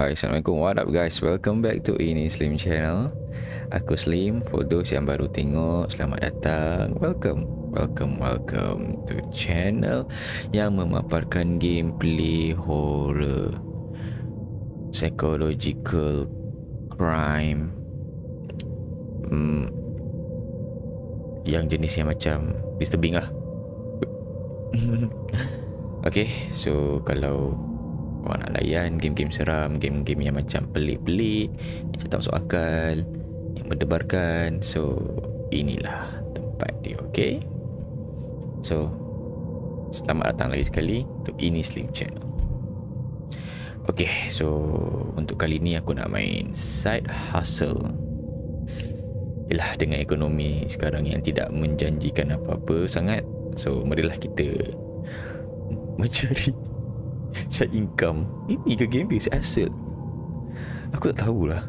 Hai, Assalamualaikum. What up guys? Welcome back to Ini Slim Channel. Aku Slim. For those yang baru tengok, selamat datang. Welcome to channel yang memaparkan gameplay horror, psychological crime, yang jenisnya macam disturbing lah. Okay, so kalau korang nak layan game-game seram, game-game yang macam pelik-pelik, yang tak masuk akal, yang mendebarkan, so inilah tempat dia. Okay, so selamat datang lagi sekali untuk Ini Slim Channel. Okay, so untuk kali ni aku nak main side hustle. Yalah, dengan ekonomi sekarang yang tidak menjanjikan apa-apa sangat, so marilah kita mencari side income. Ini ke game based asset? Aku tak tahulah.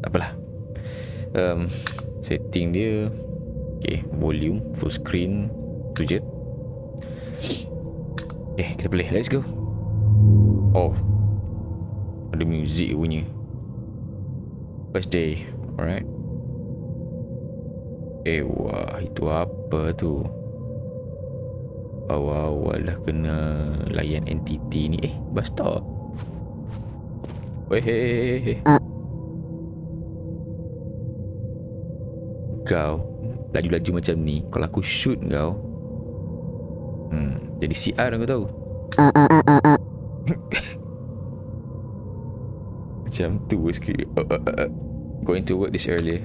Tak apalah. Setting dia, okay, volume full screen tu je. Okay, kita play. Let's go. Oh, ada music bunyi. First day. Alright. Wah, itu apa tu? Awal-awal dah kena layan entiti ni. Bus stop. Weh. Kau laju-laju macam ni, kalau aku shoot kau, jadi CR kau tahu. Macam tu skrip. Going to work this early.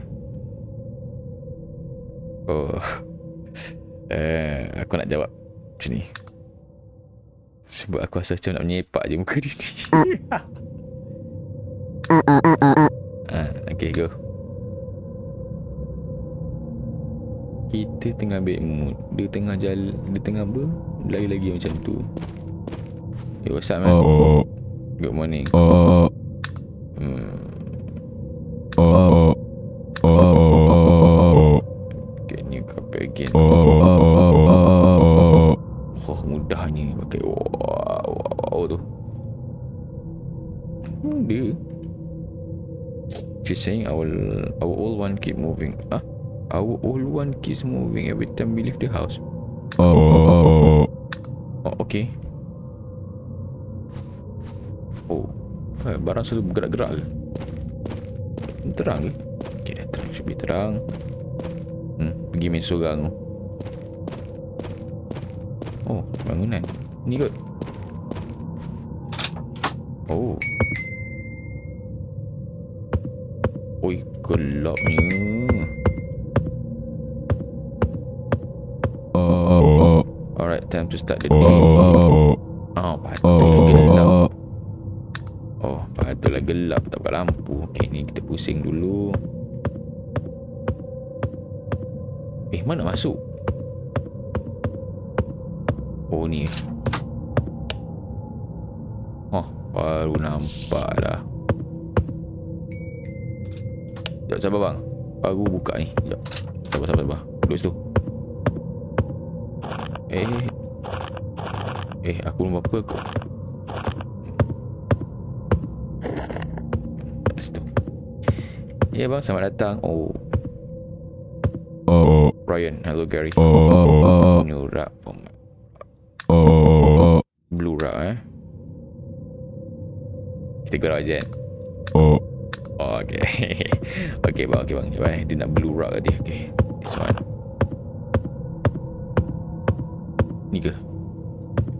Aku nak jawab macam ni sebab aku rasa macam nak menyepak je muka dia ni. Okay, go. Kita tengah bad mood. Dia tengah jalan, dia tengah lagi-lagi macam tu. Hey, what's up man? Good morning. Get new carpet again. Mudahnya pakai wow tu. Dia she's saying our old one keep moving. Our old one keeps moving every time we leave the house. Okay. Barang selalu bergerak-gerak ke? Terang ke? Okay, dah terang. Should be terang. Pergi main seorang tu. Bangunan ni kot. Gelapnya. Alright, time to start the day. Patutlah gelap. Patutlah gelap, tak buka lampu. Okay, ni kita pusing dulu. Mana masuk? Ni. Baru nampak dah. Sekejap, sabar bang. Baru buka ni. Sekejap. Sabar. Duduk situ. Aku belum apa kau. Kat situ. Bang, selamat datang. Ryan, hello Gary. New rap. Blue rak kita gerak je. Okay bang. Dia nak blue rak tadi. Okay, this one. Ni ke?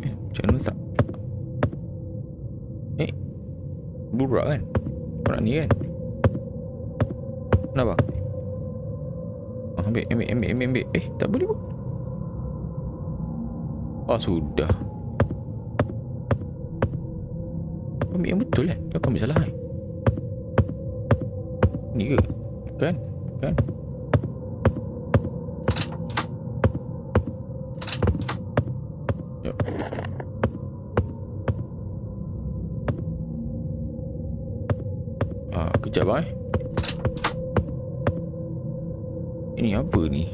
Macam mana tak? Blue rak kan? Kau nak ni kan? Kenapa? Ambil. Tak boleh pun. Sudah. Ambil yang betul kan? Kau ambil salah kan? Ni ke? Kan? Jom. Kejap bang. Ini apa ni?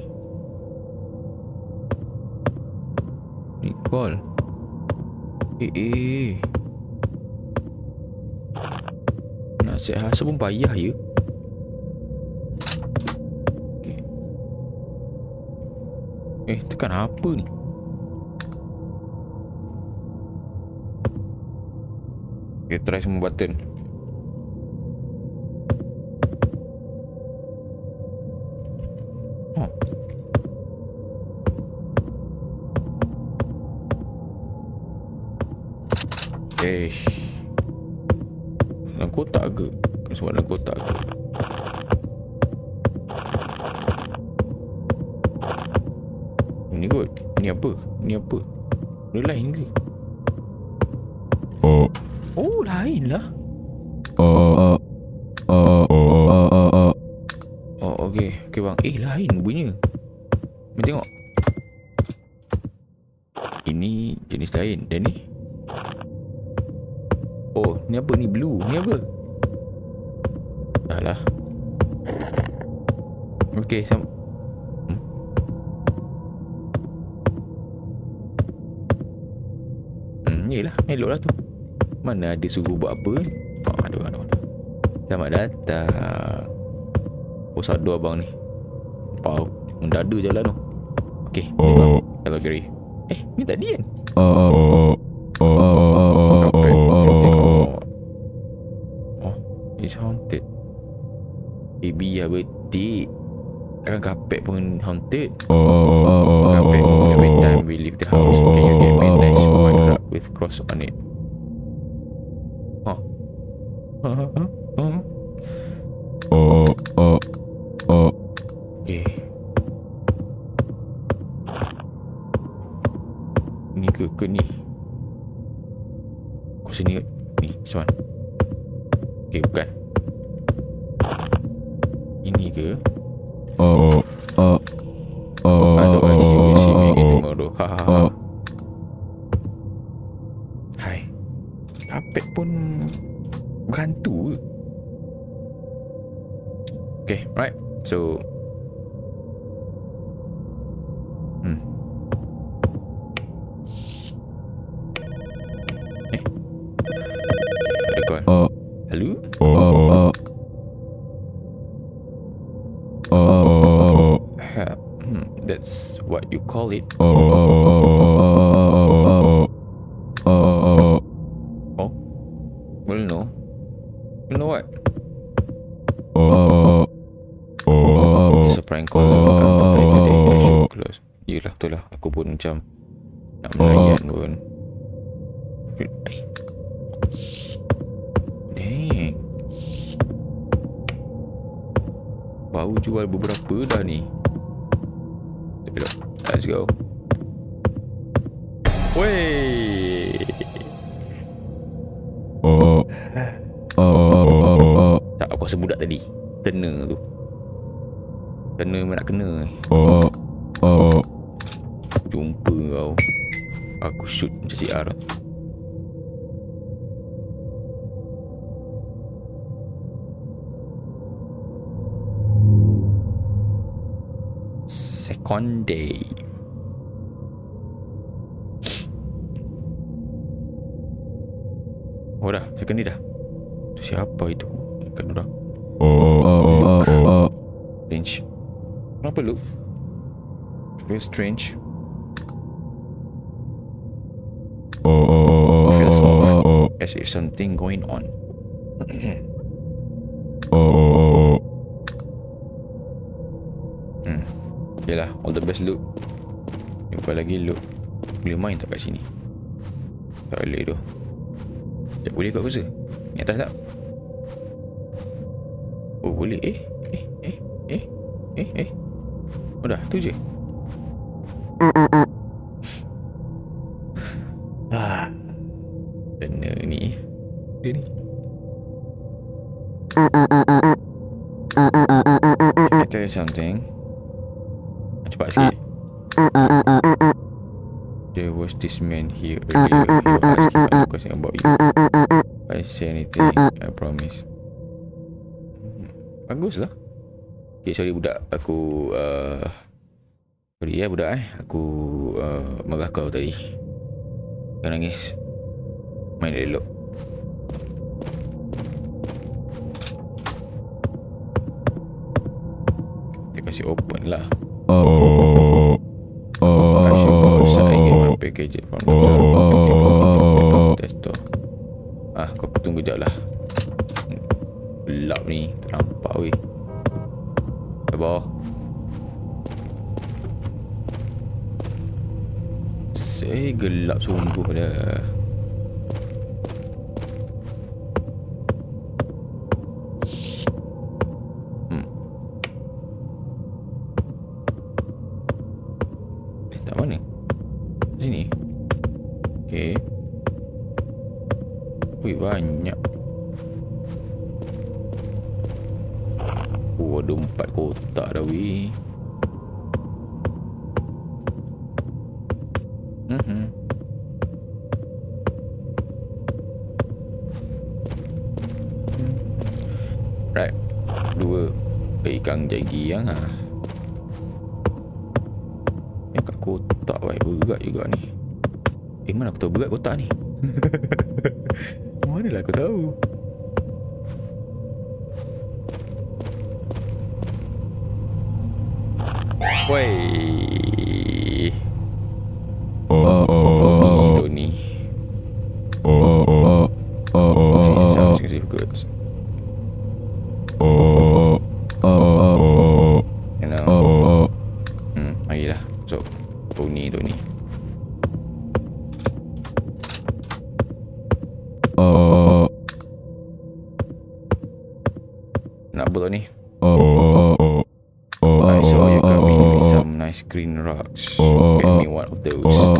Ni call. Asyik hustle pun payah ya. Okay. Tekan apa ni? Okay, try semua button. Oh. Dalam kotak ke? Sebab dalam kotak ke? Ni kot. Ni apa? Ni apa? Ni lain ke? Oh, lain lah. Oh, okey. Okey bang. Lain bunyinya. Mari tengok. Ini jenis lain. Dan ni? Oh, ni apa? Ni blue. Ni apa? Dah lah. Okey, yelah, elok lah tu. Mana ada suruh buat apa? Aduh. Selamat datang. Oh, sadu abang ni. Wow, mendadak jalan tu. Okey, hello Gary. Ni tadi kan? It's haunted. Biar betik. Takkan kapek pun haunted. Kapek move every time we leave the house. Can you get me a nice white rug with cross on it? Okay. Ni ke ni? Kau sini kot. Ni, Seman. Okay, bukan. Ini ke? Aduh, si gitu modoh. Hai. Kapek pun berhantu ke? Okay, right. So ada call. Hello? That's what you call it. Oh? Well, no. You know what? It's a prank call. I should close. Yelah, betul lah. Aku pun macam nak melayan pun. Dang. Baru jual beberapa dah ni. Let's go. Wey. Tak, aku rasa budak tadi kena tu. Kena memang nak kena. Jumpa kau. Aku shoot macam CR. Second day. Oh dah, second day dah. Tu siapa itu? Kan orang. Strange. Kenapa look? Feel strange. Feels off. As if something going on. Yelah, all the best Luke. Jumpa lagi Luke. Boleh main tak kat sini? Tak boleh tu. Sekejap, boleh kat kursa? Ni atas tak? Oh boleh. Oh dah, tu je. Kena ni. Dia ni. I tell you something. Cepat sikit. There was this man here earlier. He was asking a question about you. I say anything, I promise. Bagus lah. Okay, sorry budak. Aku sorry ya budak Aku marah kau tadi. Jangan nangis. Main elok. masih open lah. I should go outside and get my package from the desktop. Kau tunggu sekejap lah. Gelap ni, tak nampak weh. Sabar. Gelap sungguh dah. Tak mana? Sini. Okay. Ui, banyak. Ada 4 kotak dah weh. Right. 2 ikan jagi yang kat kotak weh, berat juga ni. Mana aku tahu berat kotak ni? Manalah aku tahu. Woi. Itu ni. Sounds good. Marilah. So, Tony. Nak buat ni. I saw you coming with some nice green rocks. Get me one of those.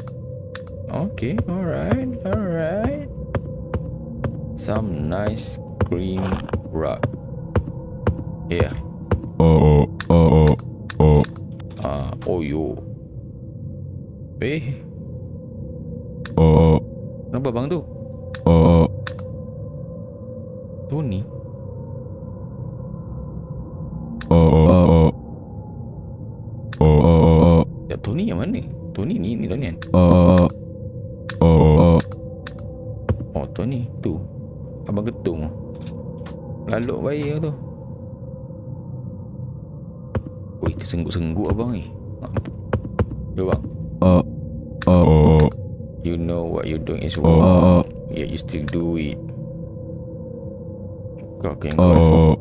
Okay, alright. Some nice green rock. Yeah. Oh yo. Kenapa bang tu? Tony. Ya, Tony yang mana? Tony ni Tony kan? Oh, Tony tu. Abang Ketung. Lalu baik tu. Oi, tersengguk-sengguk abang ni. Yo bang. You know what you're doing is wrong. Yet you still do it. Kau kengkau.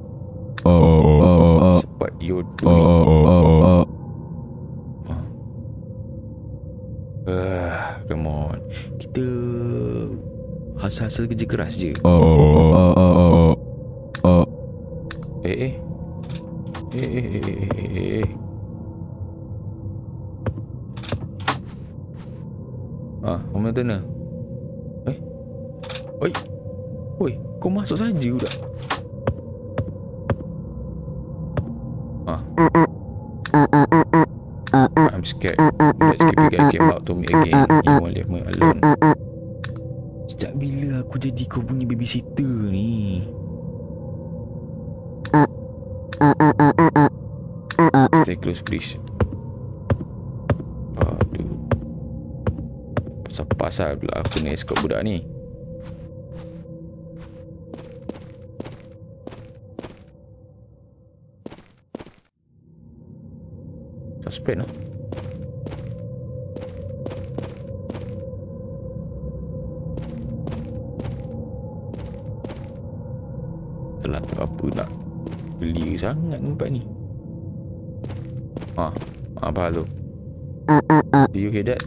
Sebab you're doing come on. Kita hasil kerja keras je. Mana tena? Oi, kau masuk saja dah. I'm scared. Let's keep the guy came out to me again. You won't leave me alone. Sejak bila aku jadi kau punya babysitter ni? Stay close please. Aduh. Pasal pula aku ni escort budak ni. Suspect lah. Telah tak apa nak beli sangat tempat ni. Apa tu? Do you hear that?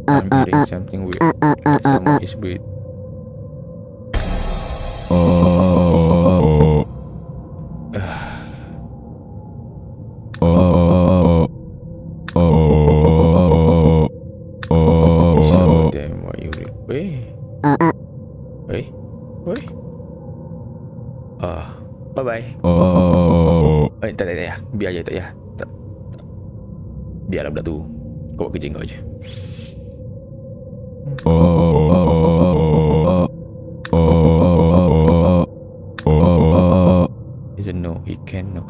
I'm hearing something weird. Like someone is breathing. So damn, what you read? Wait. Bye-bye. Tak. Biar je, tak ya. Biarlah budak tu. Kau buat kerja kau je. Doesn't know he can know.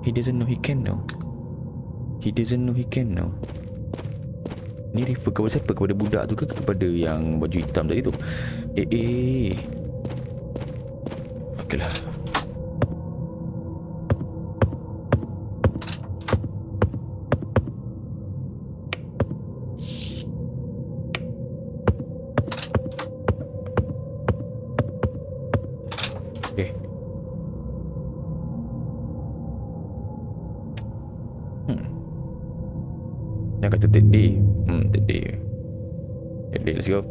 He doesn't know he can know. Ni refer kepada siapa? Kepada budak tu ke kepada yang baju hitam tadi tu? Okeylah. Yang kata third day. Third day. Third day, let's go.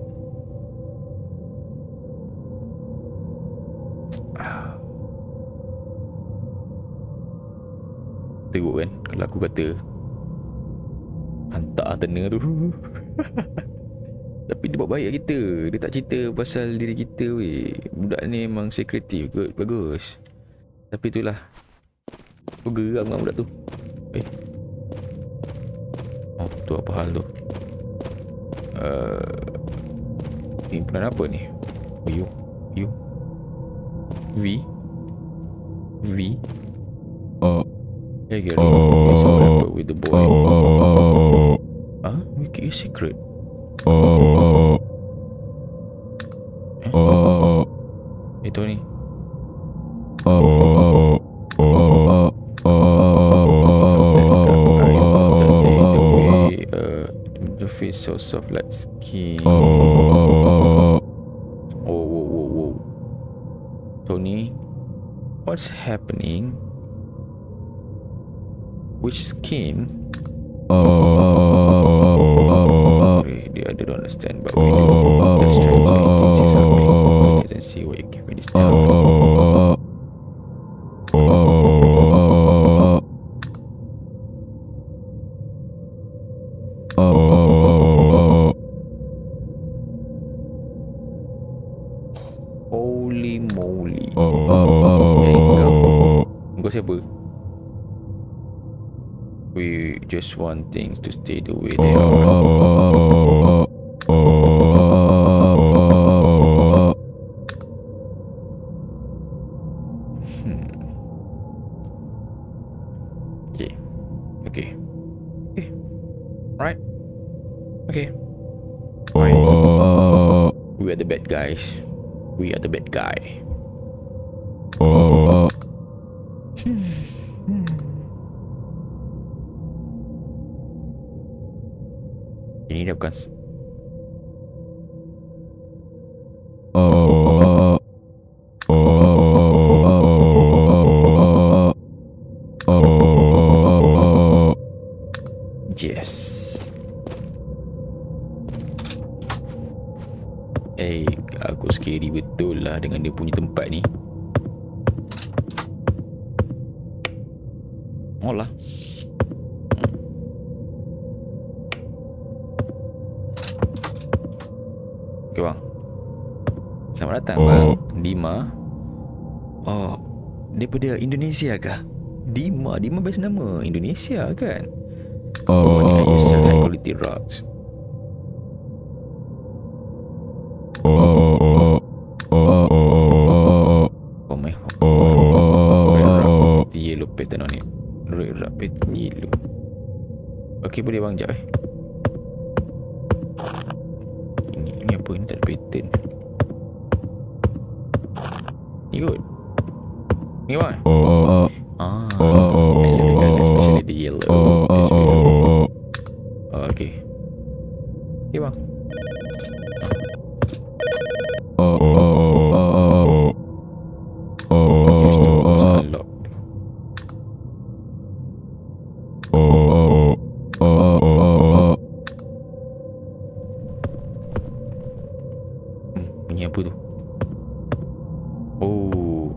Teruk kan kalau aku kata hantar tena tu. Tapi dia buat baik kita. Dia tak cerita pasal diri kita weh. Budak ni memang sekretif kot. Bagus. Tapi itulah, aku geram dengan budak tu. Oh tu apa hal tu? Ni pelan apa ni? You V Hey Gary, what's what happened with the boy? Make it a secret. Itu ni. The face so soft like skin. Whoa. Tony, what's happening? Which skin? I don't understand, but we do. That's strange. I can see something. I can see what you give me this time. Holy moly. Kau siapa? We just want things to stay the way they are. Okay. Alright. Okay. Fine. We are the bad guys. We are the bad guy. Ini dah bukan yes. Aku scary betul lah dengan dia punya tempat ni. Oh lah. Okay bang, selamat datang bang. Dima. Oh, daripada Indonesia kah? Dima best nama Indonesia kan? Ni I sell high quality rocks. Oh my god. Yellow pattern on it. Red pattern yellow. Okay boleh bang, jap Ini apa? Ini tak ada pattern. Ni kot. Ni bang. I love the color, especially the yellow. Okay. Okay bang. Use to unlock. Ini apa tu? Oh.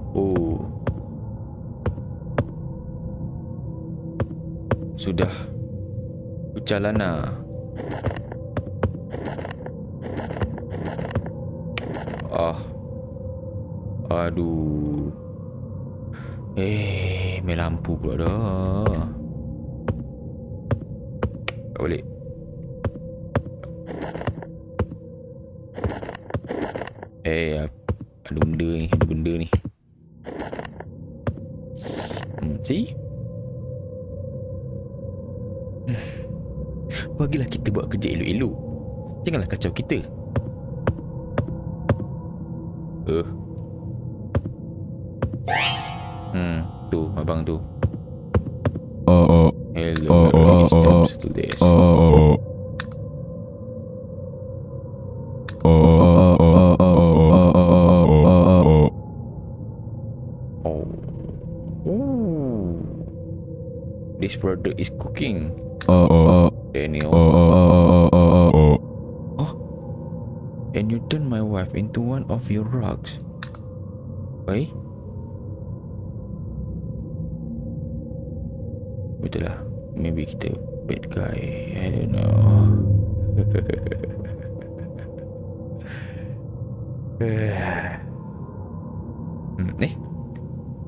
Sudah. Ucalana. Aduh. Main lampu pula dah. Tak boleh. Ada benda ni. See? Bagilah kita buat kerja elok-elok. Janganlah kacau kita. Tu abang tu. Hello, steps to this. This product is cooking. Daniel. Oh, and you turn my wife into one of your rugs. Why? Betul lah. Maybe kita bad guy. I don't know.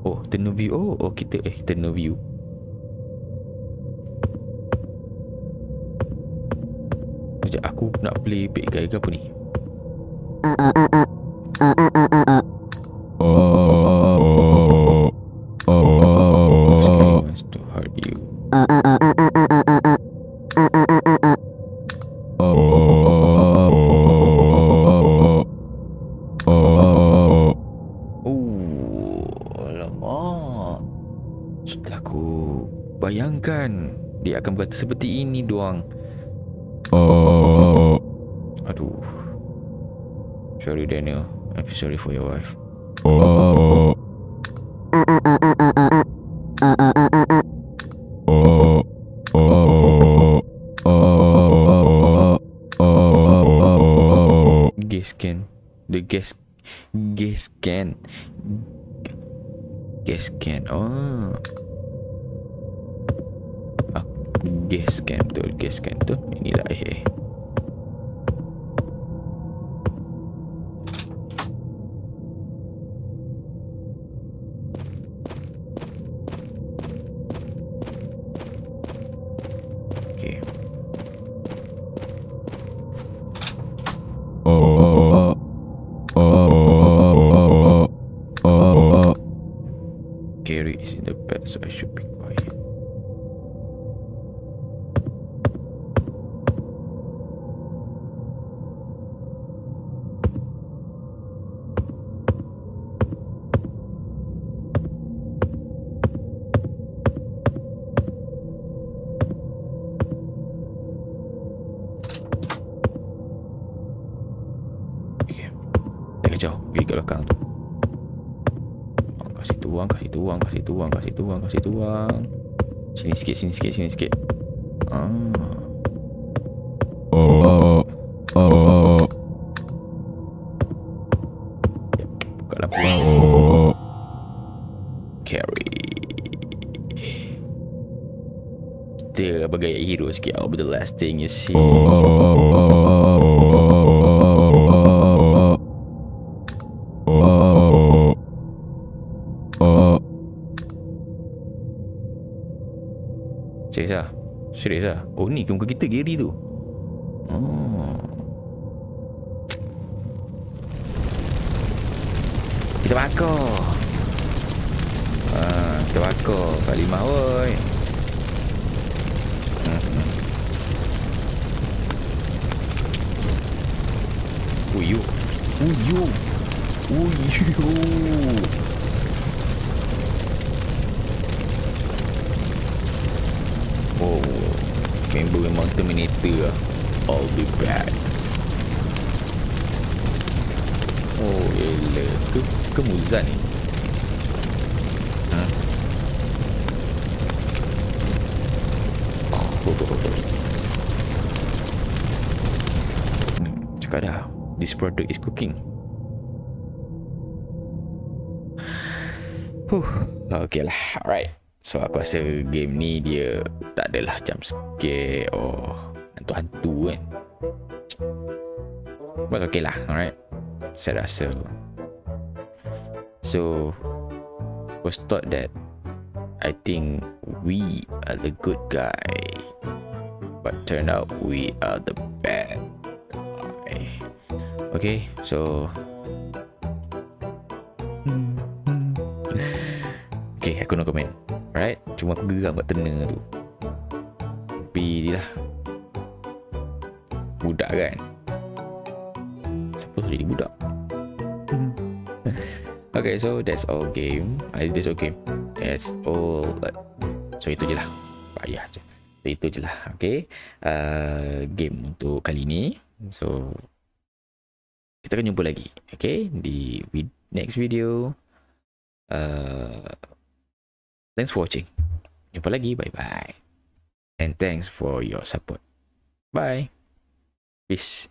Oh, turn no view. Oh, kita turn no view. Sekejap, aku nak play bad guy ke apa ni? Scary wants to hurt you. Alamak. Sudah aku bayangkan dia akan berkata seperti ini doang. Aduh. Sorry Daniel, I feel sorry for your wife. Gas can. The gas can. Gas can. Oh. Gas can betul. Gas can betul. Inilah Okay. Gary is in the bed, so I should be quiet. Okay. Jangan jauh, pergi ke belakang tu. Kasih tuang. Sini sikit. Buka lampu. Carry. Kita bergaya hero sikit. I'll be the last thing you see. Serius lah. Oh, ni ke muka kita Gary tu. Oh. Kita bakar. Kita bakar Kak Limah woi. Uyu. Oh, member memang Terminator lah. I'll be back. Oh, elah. Ke Muzan ni? Cakap dah. This product is cooking. Okay lah. Alright. So aku rasa game ni dia tak adalah jump scare hantu-hantu kan. But okay lah. Alright. Saya rasa. So was thought that I think we are the good guy, but turned out we are the bad guy. Okay, so okay, aku no comment. Alright, cuma aku geram kat tena tu. Tapi lah, budak kan. Siapa jadi budak? Okay, so that's all game. That's okay. That's all. So itu je lah. Payah je. So itu je lah. Okay. Game untuk kali ni. So kita akan jumpa lagi. Okay. Di next video. Thanks for watching. Jumpa lagi. Bye bye. And thanks for your support. Bye. Peace.